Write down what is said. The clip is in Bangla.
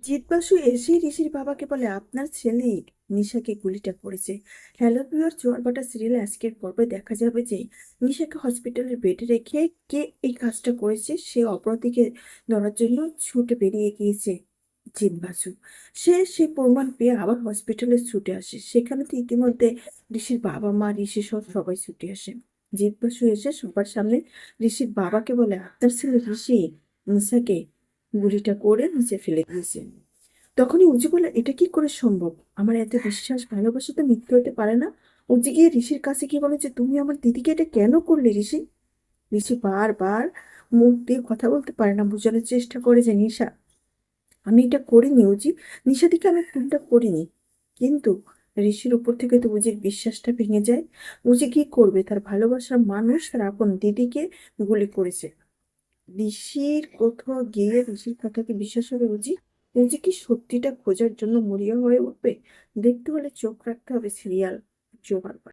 জিৎ বাসু এসেই ঋষির বাবাকে বলে, আপনার ছেলে নিশাকে গুলিটা করেছে। হ্যালো ভিউয়ার, চোরবাটা সিরিয়ালে আজকের পর্বে দেখা যাবে যে নিশাকে হসপিটালের বেডে রেখে কে এই কাজটা করেছে সে অপরাধীকে ধরার জন্য ছুটে বেরিয়ে গিয়েছে জিৎ বাসু। সে প্রমাণ পেয়ে আবার হসপিটালে ছুটে আসে। সেখানে তো ইতিমধ্যে ঋষির বাবা মা ঋষি সহ সবাই ছুটে আসে। জিৎ বাসু এসে সবার সামনে ঋষির বাবাকে বলে, আপনার ছেলে ঋষি নিশাকে গুলিটা করে নিচে ফেলে দিয়েছে। তখনই উজি বলে, এটা কি করে সম্ভব? আমার এত বিশ্বাস ভালোবাসা তো মিথ্যে হতে পারে না। উজি গিয়ে ঋষির কাছে গিয়ে বলে যে, তুমি আমার দিদিকে এটা কেন করলে ঋষি? ঋষি বারবার মুখ দিয়ে কথা বলতে পারে না, বোঝানোর চেষ্টা করে যে নিশা, আমি এটা করিনি উজি, নিশাদিকে আমি খুনটা করিনি। কিন্তু ঋষির উপর থেকে তো উজির বিশ্বাসটা ভেঙে যায়। উজি কি করবে? তার ভালোবাসার মানুষ, তার আপন দিদিকে গুলি করেছে। ঋষির কোথাও গিয়ে ঋষির কথাকে বিশ্বাস হবে উজি? উজি কি সত্যিটা খোঁজার জন্য মরিয়া হয়ে উঠবে? দেখতে হলে চোখ রাখতে হবে সিরিয়াল জোগাড়।